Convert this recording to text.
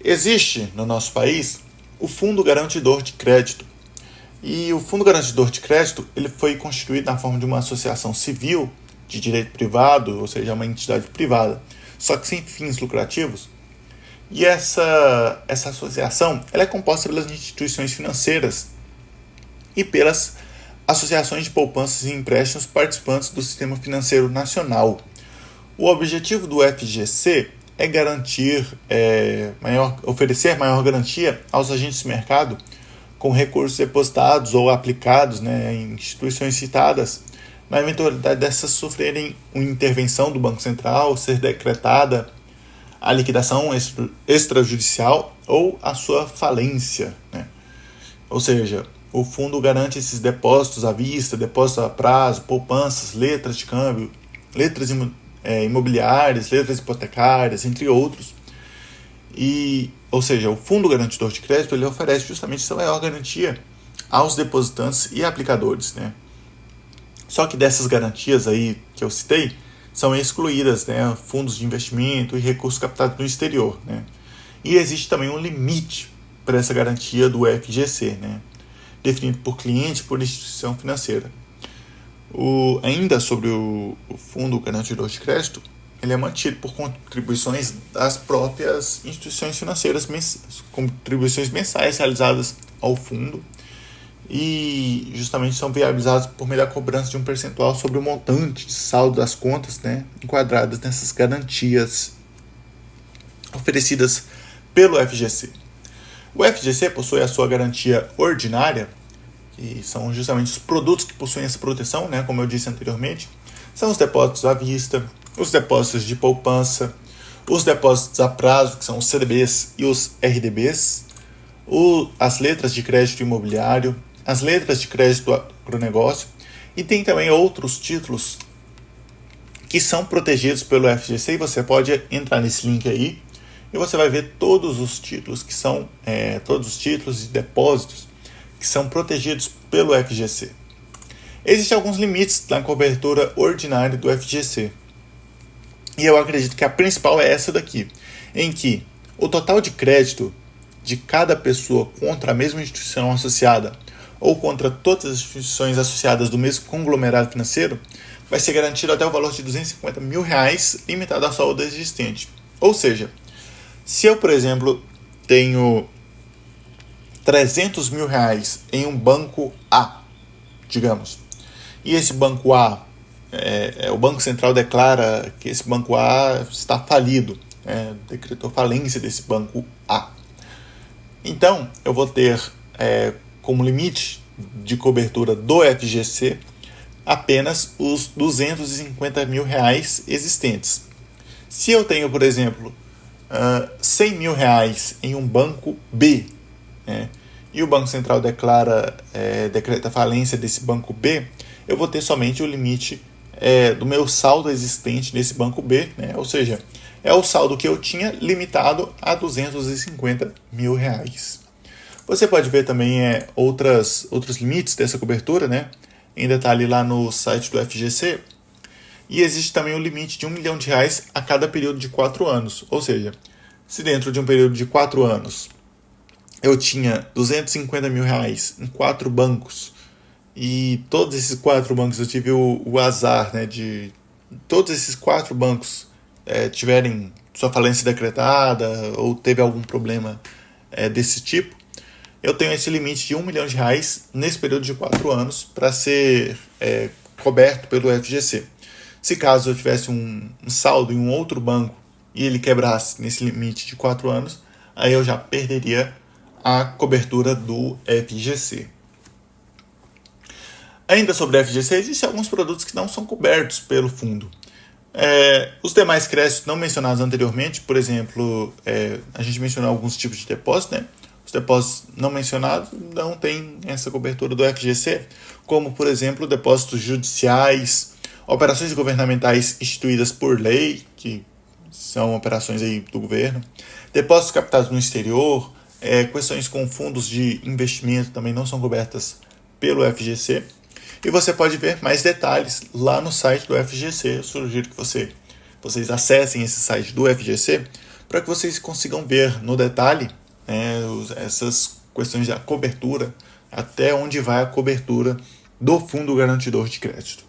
Existe no nosso país o Fundo Garantidor de Crédito. E o Fundo Garantidor de Crédito ele foi constituído na forma de uma associação civil de direito privado, ou seja, uma entidade privada, só que sem fins lucrativos. E essa associação ela é composta pelas instituições financeiras e pelas associações de poupanças e empréstimos participantes do sistema financeiro nacional. O objetivo do FGC é oferecer maior garantia aos agentes de mercado com recursos depositados ou aplicados em instituições citadas, na eventualidade dessas sofrerem uma intervenção do Banco Central, ser decretada a liquidação extrajudicial ou a sua falência. Ou seja, o fundo garante esses depósitos à vista, depósitos a prazo, poupanças, letras de câmbio, letras imobiliárias, letras hipotecárias, entre outros. Ou seja, o Fundo Garantidor de Crédito ele oferece justamente essa maior garantia aos depositantes e aplicadores. Só que dessas garantias aí que eu citei, são excluídas fundos de investimento e recursos captados no exterior. E existe também um limite para essa garantia do FGC, definido por cliente e por instituição financeira. Ainda sobre o Fundo Garantidor de Crédito, ele é mantido por contribuições das próprias instituições financeiras, contribuições mensais realizadas ao fundo, e justamente são viabilizados por meio da cobrança de um percentual sobre o montante de saldo das contas enquadradas nessas garantias oferecidas pelo FGC. O FGC possui a sua garantia ordinária, que são justamente os produtos que possuem essa proteção, como eu disse anteriormente, são os depósitos à vista, os depósitos de poupança, os depósitos a prazo, que são os CDBs e os RDBs, as letras de crédito imobiliário, as letras de crédito agronegócio, e tem também outros títulos que são protegidos pelo FGC, e você pode entrar nesse link aí e você vai ver todos os títulos que são todos os títulos e depósitos que são protegidos pelo FGC. Existem alguns limites na cobertura ordinária do FGC. E eu acredito que a principal é essa daqui, em que o total de crédito de cada pessoa contra a mesma instituição associada ou contra todas as instituições associadas do mesmo conglomerado financeiro vai ser garantido até o valor de R$250 mil, limitado à saldo existente. Ou seja, se eu, por exemplo, tenho R$300 mil em um banco A, digamos, e esse banco A, o Banco Central declara que esse banco A está falido, decretou falência desse banco A. Então, eu vou ter como limite de cobertura do FGC apenas os R$250 mil existentes. Se eu tenho, por exemplo, R$100 mil em um banco B, e o Banco Central decreta falência desse banco B, eu vou ter somente o limite do meu saldo existente nesse banco B, ou seja, é o saldo que eu tinha limitado a R$250 mil. Você pode ver também outros limites dessa cobertura, em detalhe lá no site do FGC, e existe também o limite de R$1 milhão a cada período de 4 anos, ou seja, se dentro de um período de 4 anos eu tinha R$250 mil em 4 bancos, e todos esses 4 bancos eu tive o azar de todos esses 4 bancos tiverem sua falência decretada ou teve algum problema desse tipo, eu tenho esse limite de R$1 milhão nesse período de 4 anos para ser coberto pelo FGC. Se caso eu tivesse um saldo em um outro banco e ele quebrasse nesse limite de 4 anos, aí eu já perderia a cobertura do FGC. Ainda sobre o FGC, existem alguns produtos que não são cobertos pelo fundo. Os demais créditos não mencionados anteriormente, por exemplo, a gente mencionou alguns tipos de depósito, Os depósitos não mencionados não têm essa cobertura do FGC, como, por exemplo, depósitos judiciais, operações governamentais instituídas por lei, que são operações aí do governo, depósitos captados no exterior, questões com fundos de investimento também não são cobertas pelo FGC. E você pode ver mais detalhes lá no site do FGC. Eu sugiro que vocês acessem esse site do FGC para que vocês consigam ver no detalhe, né, essas questões da cobertura, até onde vai a cobertura do fundo garantidor de crédito.